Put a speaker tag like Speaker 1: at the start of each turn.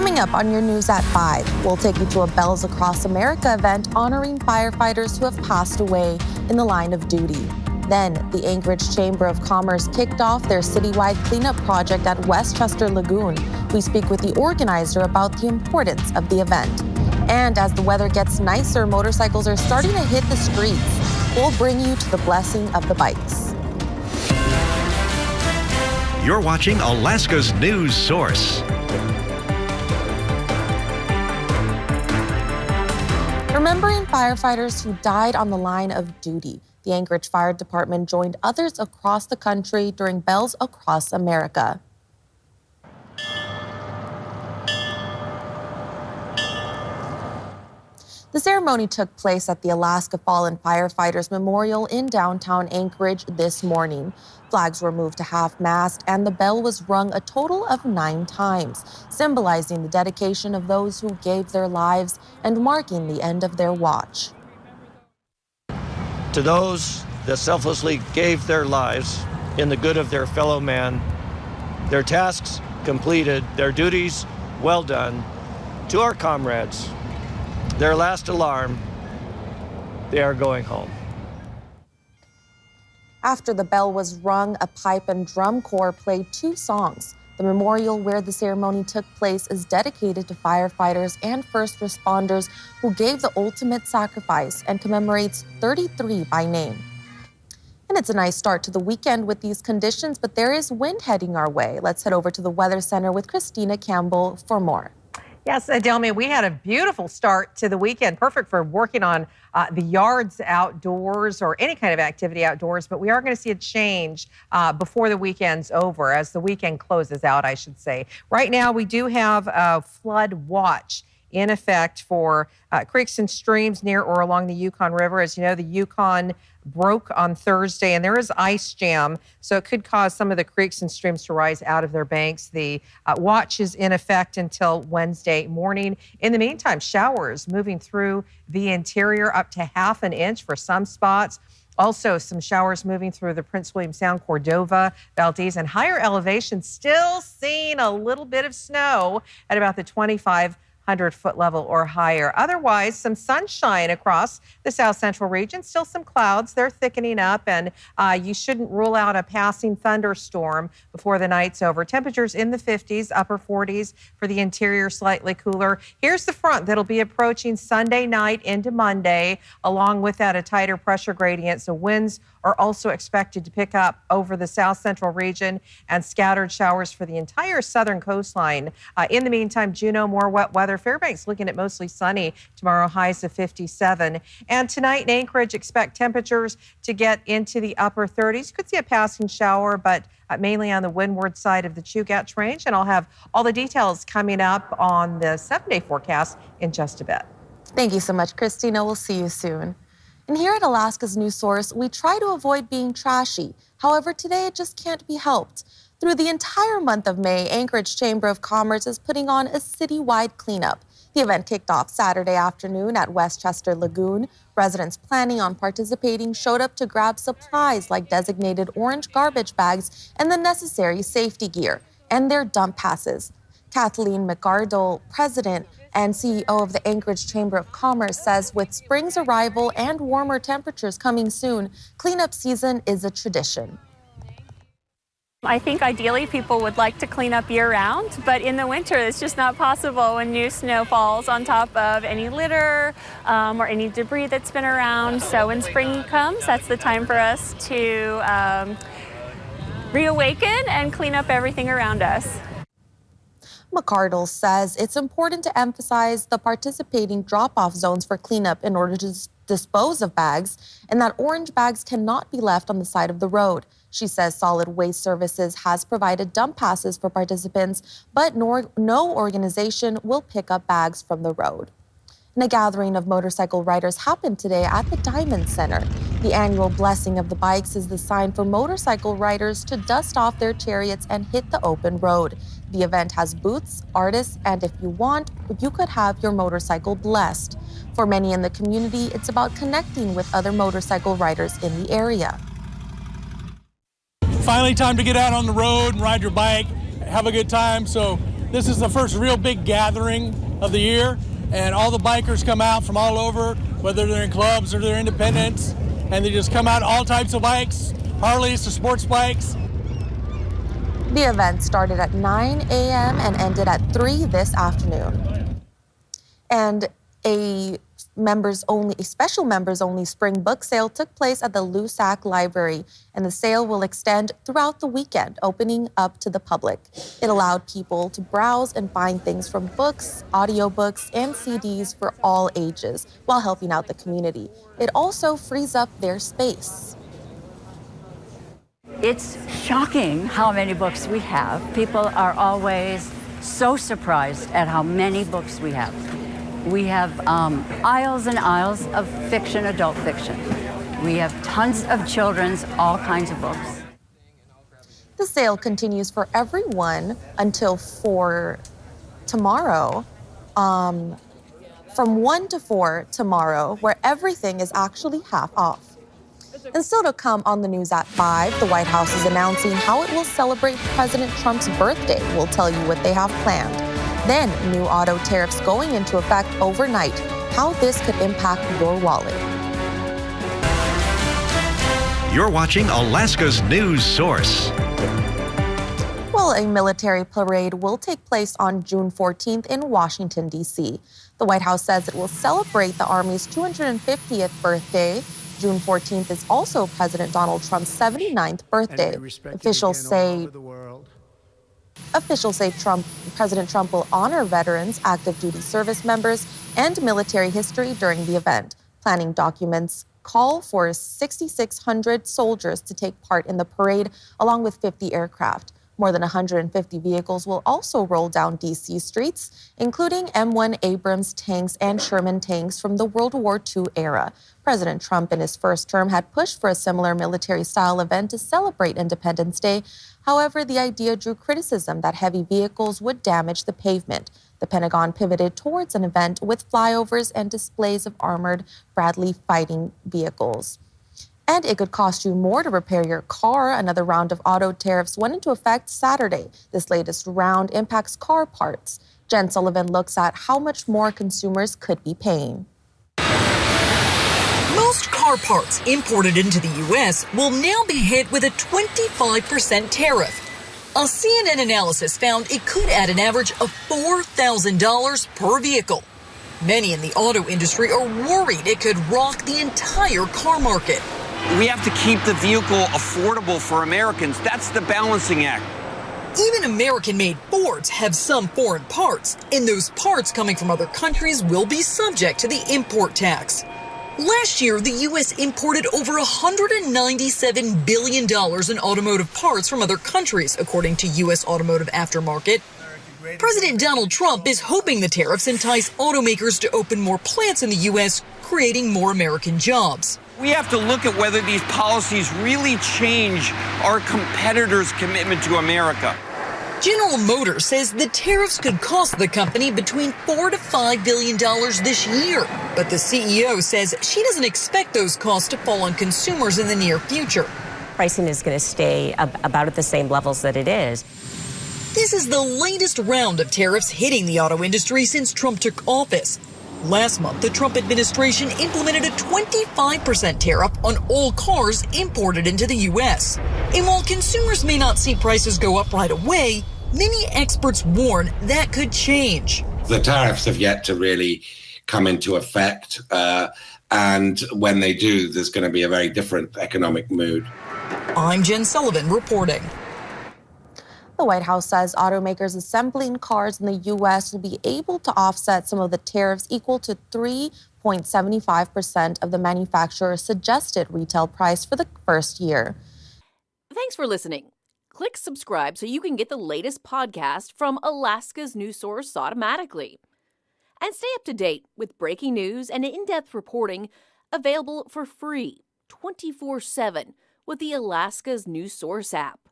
Speaker 1: Coming up on your news at 5, we'll take you to a Bells Across America event honoring firefighters who have passed away in the line of duty. Then, the Anchorage Chamber of Commerce kicked off their citywide cleanup project at Westchester Lagoon. We speak with the organizer about the importance of the event. And as the weather gets nicer, motorcycles are starting to hit the streets. We'll bring you to the blessing of the bikes.
Speaker 2: You're watching Alaska's news source.
Speaker 1: Remembering firefighters who died on the line of duty, the Anchorage Fire Department joined others across the country during Bells Across America. The ceremony took place at the Alaska Fallen Firefighters Memorial in downtown Anchorage this morning. Flags were moved to half-mast and the bell was rung a total of 9 times, symbolizing the dedication of those who gave their lives and marking the end of their watch.
Speaker 3: To those that selflessly gave their lives in the good of their fellow man, their tasks completed, their duties well done. To our comrades, their last alarm, they are going home.
Speaker 1: After the bell was rung, a pipe and drum corps played 2 songs. The memorial where the ceremony took place is dedicated to firefighters and first responders who gave the ultimate sacrifice and commemorates 33 by name. And it's a nice start to the weekend with these conditions, but there is wind heading our way. Let's head over to the Weather Center with Christina Campbell for more.
Speaker 4: Yes, Adelmi, we had a beautiful start to the weekend, perfect for working on the yards outdoors or any kind of activity outdoors, but we are going to see a change before the weekend's over, as the weekend closes out, I should say. Right now, we do have a flood watch in effect for creeks and streams near or along the Yukon River. As you know, the Yukon broke on Thursday, and there is ice jam, so it could cause some of the creeks and streams to rise out of their banks. The watch is in effect until Wednesday morning. In the meantime, showers moving through the interior up to ½ an inch for some spots. Also, some showers moving through the Prince William Sound, Cordova, Valdez, and higher elevations, still seeing a little bit of snow at about the 2,500-foot level or higher. Otherwise, some sunshine across the south central region. Still some clouds. They're thickening up, and you shouldn't rule out a passing thunderstorm before the night's over. Temperatures in the 50s, upper 40s for the interior, slightly cooler. Here's the front that'll be approaching Sunday night into Monday. Along with that, a tighter pressure gradient, so winds are also expected to pick up over the south central region and scattered showers for the entire southern coastline. In the meantime, Juneau, more wet weather. Fairbanks looking at mostly sunny tomorrow, highs of 57. And tonight in Anchorage, expect temperatures to get into the upper 30s. Could see a passing shower, but mainly on the windward side of the Chugach Range. And I'll have all the details coming up on the 7-day forecast in just a bit.
Speaker 1: Thank you so much, Christina. We'll see you soon. And here at Alaska's News Source, we try to avoid being trashy. However, today it just can't be helped. Through the entire month of May, Anchorage Chamber of Commerce is putting on a citywide cleanup. The event kicked off Saturday afternoon at Westchester Lagoon. Residents planning on participating showed up to grab supplies like designated orange garbage bags and the necessary safety gear, and their dump passes. Kathleen McArdle, president and CEO of the Anchorage Chamber of Commerce, says with spring's arrival and warmer temperatures coming soon, cleanup season is a tradition.
Speaker 5: I think ideally people would like to clean up year-round, but in the winter it's just not possible when new snow falls on top of any litter or any debris that's been around. So when spring comes, that's the time for us to reawaken and clean up everything around us.
Speaker 1: McArdle says it's important to emphasize the participating drop-off zones for cleanup in order to dispose of bags, and that orange bags cannot be left on the side of the road. She says Solid Waste Services has provided dump passes for participants, but no organization will pick up bags from the road. And a gathering of motorcycle riders happened today at the Diamond Center. The annual Blessing of the Bikes is the sign for motorcycle riders to dust off their chariots and hit the open road. The event has booths, artists, and if you want, you could have your motorcycle blessed. For many in the community, it's about connecting with other motorcycle riders in the area.
Speaker 6: Finally, time to get out on the road and ride your bike, have a good time. So This is the first real big gathering of the year, and all the bikers come out from all over, whether they're in clubs or they're independents, and they just come out all types of bikes, Harleys to sports bikes.
Speaker 1: The event started at 9 a.m. and ended at 3 this afternoon. And a special members-only spring book sale took place at the Lusac Library, and the sale will extend throughout the weekend, opening up to the public. It allowed people to browse and find things from books, audiobooks, and CDs for all ages, while helping out the community. It also frees up their space.
Speaker 7: It's shocking how many books we have. People are always so surprised at how many books we have. We have aisles and aisles of fiction, adult fiction. We have tons of children's, all kinds of books.
Speaker 1: The sale continues for everyone until tomorrow, from 1 to 4 tomorrow, where everything is actually half off. And still to come on the news at 5, the White House is announcing how it will celebrate President Trump's birthday. We'll tell you what they have planned. Then, new auto tariffs going into effect overnight, how this could impact your wallet.
Speaker 2: You're watching Alaska's news source.
Speaker 1: Well, a military parade will take place on June 14th in Washington, D.C. The White House says it will celebrate the Army's 250th birthday. June 14th is also President Donald Trump's 79th birthday. Officials say President Trump will honor veterans, active duty service members, and military history during the event. Planning documents call for 6,600 soldiers to take part in the parade, along with 50 aircraft. More than 150 vehicles will also roll down D.C. streets, including M1 Abrams tanks and Sherman tanks from the World War II era. President Trump in his first term had pushed for a similar military-style event to celebrate Independence Day. However, the idea drew criticism that heavy vehicles would damage the pavement. The Pentagon pivoted towards an event with flyovers and displays of armored Bradley fighting vehicles. And it could cost you more to repair your car. Another round of auto tariffs went into effect Saturday. This latest round impacts car parts. Jen Sullivan looks at how much more consumers could be paying.
Speaker 8: Most car parts imported into the U.S. will now be hit with a 25% tariff. A CNN analysis found it could add an average of $4,000 per vehicle. Many in the auto industry are worried it could rock the entire car market.
Speaker 9: We have to keep the vehicle affordable for Americans. That's the balancing act.
Speaker 8: Even American-made Fords have some foreign parts, and those parts coming from other countries will be subject to the import tax. Last year, the U.S. imported over $197 billion in automotive parts from other countries, according to U.S. Automotive Aftermarket. President Donald Trump is hoping the tariffs entice automakers to open more plants in the U.S., creating more American jobs.
Speaker 9: We have to look at whether these policies really change our competitors' commitment to America.
Speaker 8: General Motors says the tariffs could cost the company between $4 to $5 billion this year. But the CEO says she doesn't expect those costs to fall on consumers in the near future.
Speaker 10: Pricing is going to stay about at the same levels that it is.
Speaker 8: This is the latest round of tariffs hitting the auto industry since Trump took office. Last month, the Trump administration implemented a 25% tariff on all cars imported into the U.S. And while consumers may not see prices go up right away, many experts warn that could change.
Speaker 11: The tariffs have yet to really come into effect, and when they do, there's going to be a very different economic mood.
Speaker 8: I'm Jen Sullivan reporting.
Speaker 1: The White House says automakers assembling cars in the U.S. will be able to offset some of the tariffs equal to 3.75% of the manufacturer's suggested retail price for the first year.
Speaker 12: Thanks for listening. Click subscribe so you can get the latest podcast from Alaska's news source automatically. And stay up to date with breaking news and in-depth reporting available for free 24/7 with the Alaska's news source app.